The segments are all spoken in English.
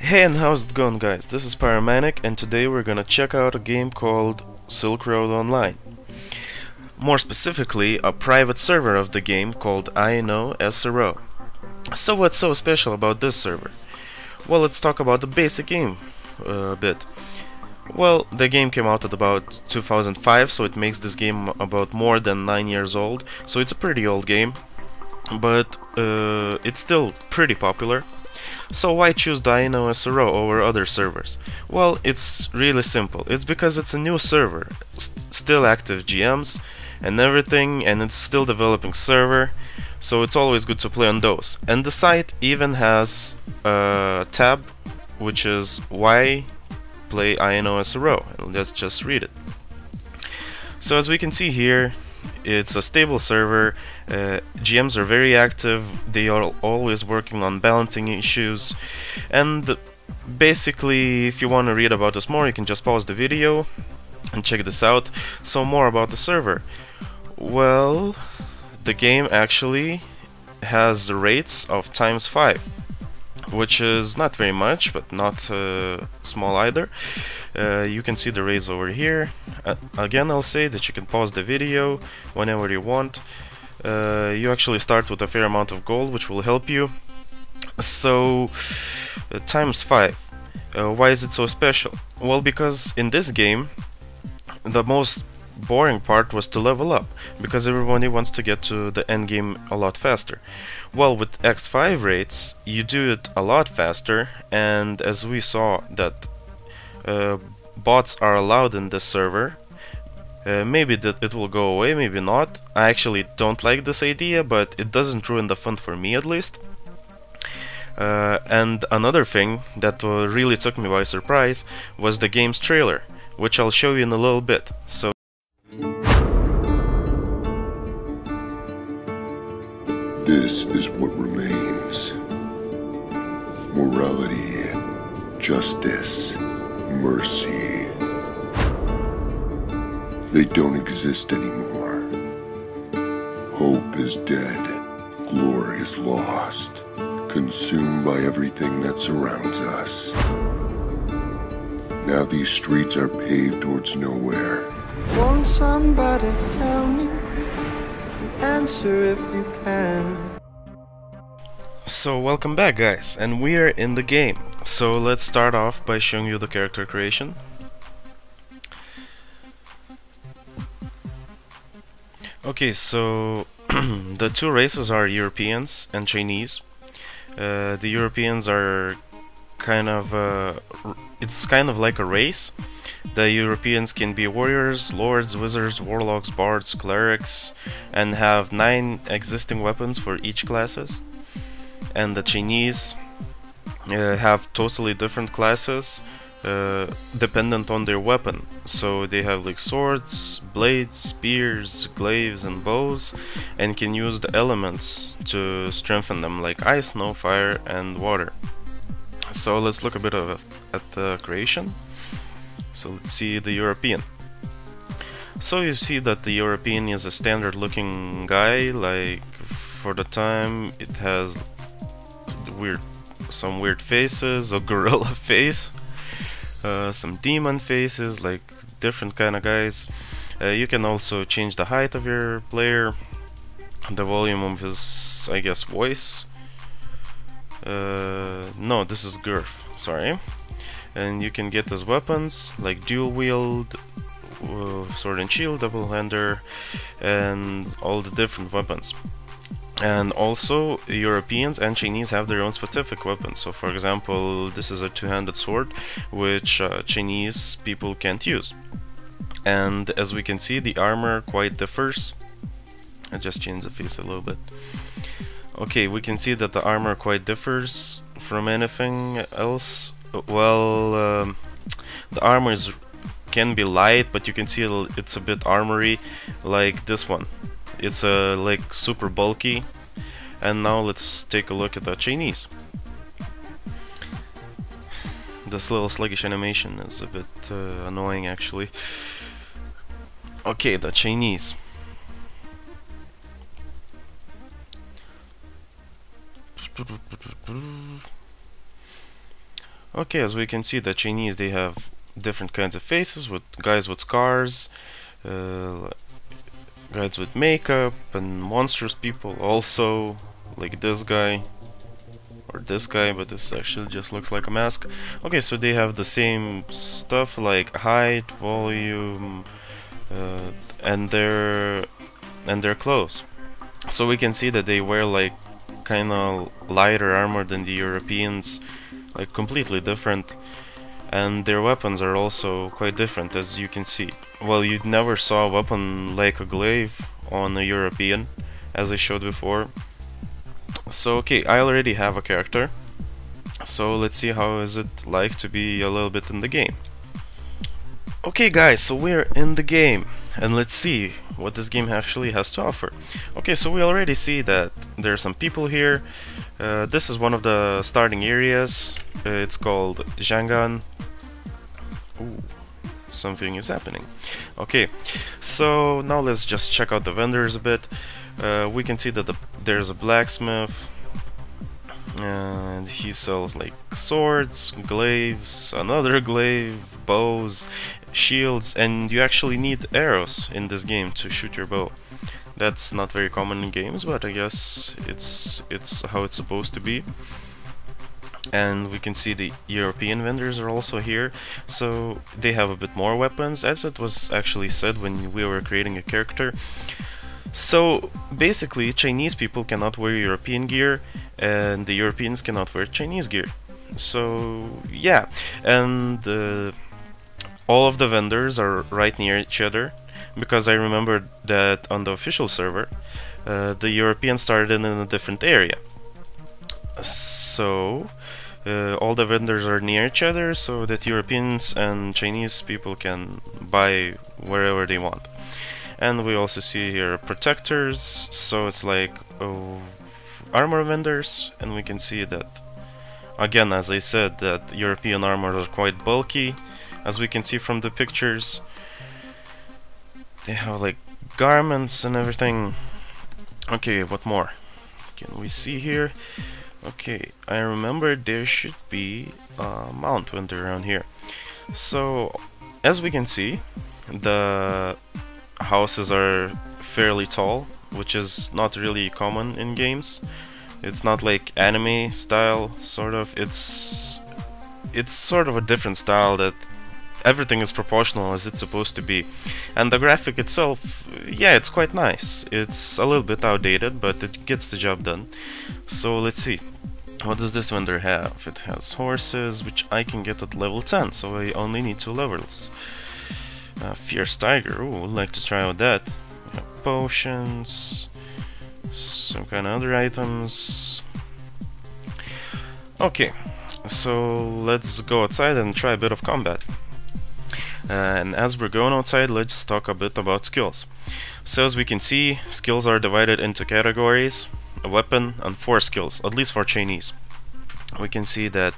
Hey, and how's it going, guys? This is Paramanic, and today we're gonna check out a game called Silkroad Online. More specifically, a private server of the game called AinoSRO. So what's so special about this server? Well, let's talk about the basic game a bit. Well, the game came out at about 2005, so it makes this game about more than 9 years old, so it's a pretty old game, but it's still pretty popular. So why choose the AinoSRO over other servers? Well, it's really simple. It's because it's a new server, still active GMs and everything, and it's still developing server, so it's always good to play on those. And the site even has a tab which is why play AinoSRO, and let's just read it. So as we can see here, it's a stable server, GMs are very active, they are always working on balancing issues, and basically if you want to read about this more you can just pause the video and check this out. So more about the server. Well, the game actually has rates of ×5, which is not very much, but not small either. You can see the raise over here. Again, I'll say that you can pause the video whenever you want. You actually start with a fair amount of gold, which will help you. So, ×5. Why is it so special? Well, because in this game, the most boring part was to level up, because everybody wants to get to the end game a lot faster. Well, with X5 rates, you do it a lot faster, and as we saw that bots are allowed in this server. Maybe that it will go away, maybe not. I actually don't like this idea, but it doesn't ruin the fun for me at least. And another thing that really took me by surprise was the game's trailer, which I'll show you in a little bit. So this is what remains. Morality, justice, mercy. They don't exist anymore. Hope is dead. Glory is lost. Consumed by everything that surrounds us. Now these streets are paved towards nowhere. Won't somebody tell me? Answer if you can. So welcome back, guys, and we're in the game. So let's start off by showing you the character creation. Okay, so the two races are Europeans and Chinese. The Europeans are kind of it's kind of like a race. The Europeans can be warriors, lords, wizards, warlocks, bards, clerics, and have 9 existing weapons for each classes. And the Chinese have totally different classes dependent on their weapon. So they have like swords, blades, spears, glaives and bows, and can use the elements to strengthen them, like ice, snow, fire and water. So let's look a bit at the creation. So let's see the European. So you see that the European is a standard looking guy, like for the time it has some weird faces, a gorilla face, some demon faces, like different kind of guys. You can also change the height of your player, the volume of his, I guess, voice. No, this is girth, sorry. And you can get his weapons, like dual wield, sword and shield, double hander, and all the different weapons. And also, Europeans and Chinese have their own specific weapons. So for example, this is a two-handed sword, which Chinese people can't use. And as we can see, the armor quite differs. I just changed the face a little bit. Okay, we can see that the armor quite differs from anything else. Well, the armor can be light, but you can see it's a bit armory, like this one. It's like super bulky. And now let's take a look at the Chinese. This little sluggish animation is a bit annoying actually. Okay, the Chinese. Okay, as we can see, the Chinese, they have different kinds of faces, with guys with scars, guys with makeup, and monstrous people also, like this guy, or this guy, but this actually just looks like a mask. Okay, so they have the same stuff like height, volume, and their clothes. So we can see that they wear like kind of lighter armor than the Europeans, like completely different, and their weapons are also quite different, as you can see. Well, you never saw a weapon like a glaive on a European, as I showed before. So okay, I already have a character, so let's see how is it like to be a little bit in the game. Okay guys, so we're in the game, and let's see what this game actually has to offer. Okay, so we already see that there are some people here. This is one of the starting areas. It's called Zhangan. Ooh, something is happening. Okay, so now let's just check out the vendors a bit. We can see that there's a blacksmith, and he sells like swords, glaives, another glaive, bows, shields, and you actually need arrows in this game to shoot your bow. That's not very common in games, but I guess it's how it's supposed to be. And we can see the European vendors are also here, so they have a bit more weapons, as it was actually said when we were creating a character. So basically, Chinese people cannot wear European gear, and the Europeans cannot wear Chinese gear. So yeah, and all of the vendors are right near each other, because I remember that on the official server, the Europeans started in a different area. So all the vendors are near each other, so that Europeans and Chinese people can buy wherever they want. And we also see here protectors, so it's like armor vendors, and we can see that, again, as I said, that European armor are quite bulky, as we can see from the pictures. They have like garments and everything. Okay, what more can we see here? Okay, I remember there should be a mount vendor around here. So as we can see, the houses are fairly tall, which is not really common in games. It's not like anime style, sort of. It's sort of a different style, that everything is proportional as it's supposed to be. And the graphic itself, yeah, it's quite nice. It's a little bit outdated, but it gets the job done. So let's see. What does this vendor have? It has horses, which I can get at level 10, so I only need 2 levels. Fierce Tiger, ooh, would like to try out that. We have potions, some kind of other items. Okay, so let's go outside and try a bit of combat. And as we're going outside, let's talk a bit about skills. So as we can see, skills are divided into categories: a weapon and 4 skills, at least for Chinese. We can see that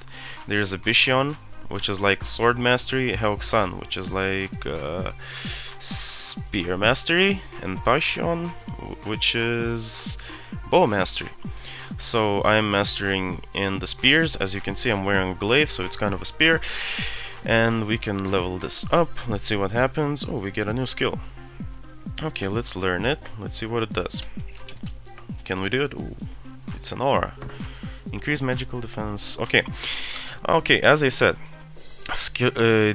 there's a Bishion, which is like sword mastery, Heoksan, which is like spear mastery, and Passion, which is bow mastery. So I'm mastering in the spears. As you can see, I'm wearing a glaive, so it's kind of a spear. And we can level this up. Let's see what happens. Oh, we get a new skill. Okay, let's learn it. Let's see what it does. Can we do it? Ooh, it's an aura. Increase magical defense. Okay. Okay, as I said,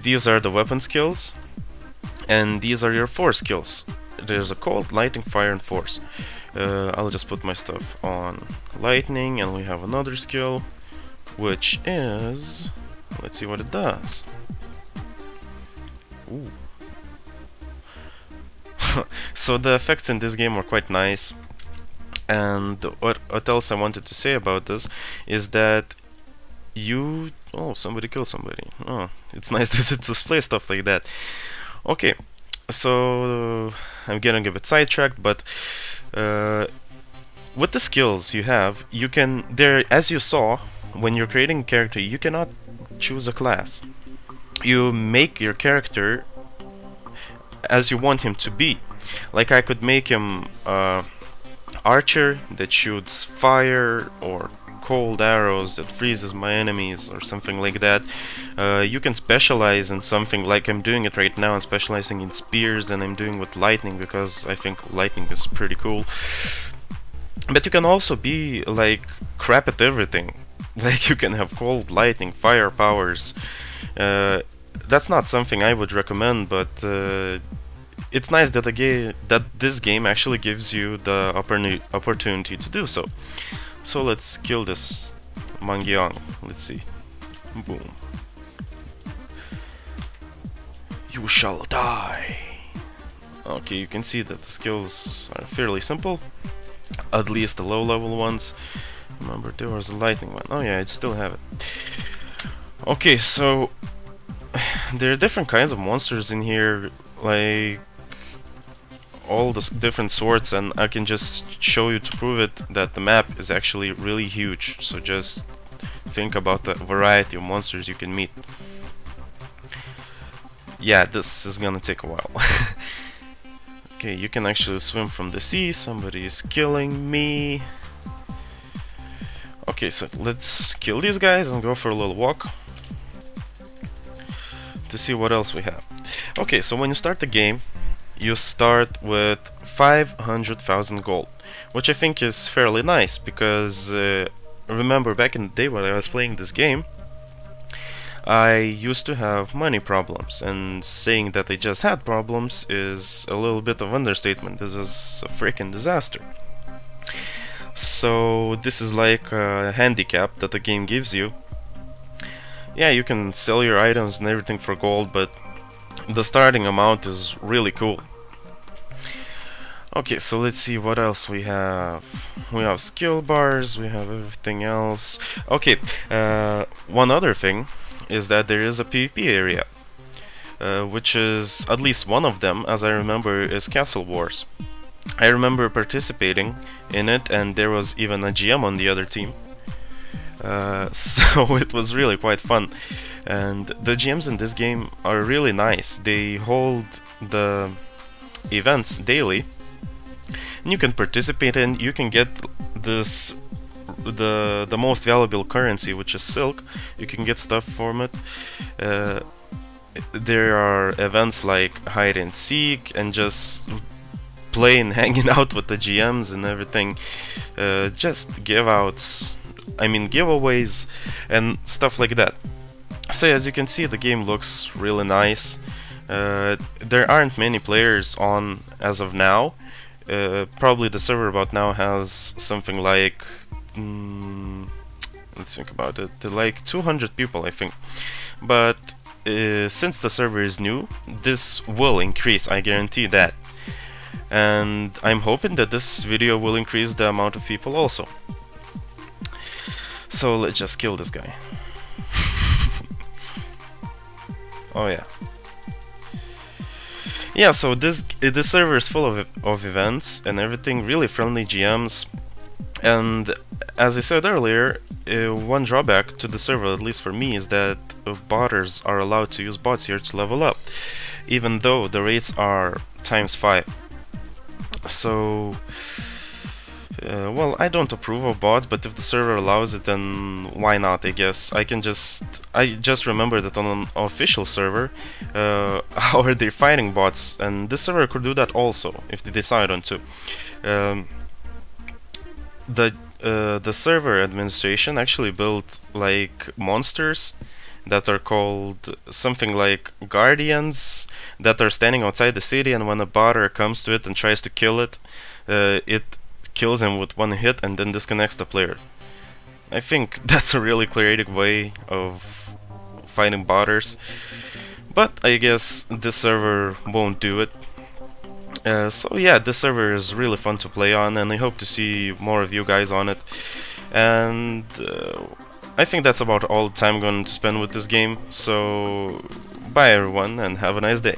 these are the weapon skills, and these are your 4 skills. There's a cold, lightning, fire, and force. I'll just put my stuff on lightning, and we have another skill, which is... let's see what it does. Ooh. So the effects in this game are quite nice, and what else I wanted to say about this is that you... oh, somebody killed somebody. Oh, it's nice to display stuff like that. Okay, so I'm getting a bit sidetracked, but with the skills you have, you can... as you saw, when you're creating a character, you cannot choose a class. You make your character as you want him to be. Like, I could make him archer that shoots fire, or cold arrows that freezes my enemies or something like that. You can specialize in something, like I'm doing it right now. I'm specializing in spears, and I'm doing with lightning because I think lightning is pretty cool. But you can also be like crap at everything. Like you can have cold, lightning, fire powers. That's not something I would recommend, but it's nice that this game actually gives you the opportunity to do so. So let's kill this Mangyang. Let's see. Boom. You shall die. Okay, you can see that the skills are fairly simple, at least the low-level ones. Remember, there was a lightning one. Oh yeah, I still have it. Okay, so there are different kinds of monsters in here, like all the different sorts, and I can just show you to prove it that the map is actually really huge. So just think about the variety of monsters you can meet. Yeah, this is gonna take a while. Okay, you can actually swim from the sea. Somebody is killing me. Okay, so let's kill these guys and go for a little walk to see what else we have. Okay, so when you start the game, you start with 500,000 gold, which I think is fairly nice, because remember back in the day when I was playing this game, I used to have money problems, and saying that I just had problems is a little bit of understatement. This is a freaking disaster. So this is like a handicap that the game gives you. Yeah, you can sell your items and everything for gold, but the starting amount is really cool. Okay, so let's see what else we have. We have skill bars, we have everything else. Okay, one other thing is that there is a PvP area, which is, at least one of them, as I remember, is Castle Wars. I remember participating in it, and there was even a GM on the other team. So it was really quite fun. And the GMs in this game are really nice. They hold the events daily, and you can participate in. You can get this the most valuable currency, which is silk. You can get stuff from it. There are events like hide and seek and just playing, hanging out with the GMs and everything. Just giveaways and stuff like that. So as you can see, the game looks really nice. There aren't many players on as of now. Probably the server about now has something like let's think about it, like 200 people, I think. But since the server is new, this will increase, I guarantee that. And I'm hoping that this video will increase the amount of people also. So let's just kill this guy. Oh yeah. Yeah, so this server is full of events and everything, really friendly GMs. And as I said earlier, one drawback to the server, at least for me, is that botters are allowed to use bots here to level up, even though the rates are ×5. So, well, I don't approve of bots, but if the server allows it, then why not, I guess. I just remember that on an official server, how are they fighting bots, and this server could do that also, if they decide on to. The server administration actually built like monsters that are called something like guardians, that are standing outside the city, and when a botter comes to it and tries to kill it, it kills him with one hit and then disconnects the player. I think that's a really creative way of fighting botters, but I guess this server won't do it. So yeah, this server is really fun to play on, and I hope to see more of you guys on it. And I think that's about all the time I'm going to spend with this game, so bye everyone and have a nice day.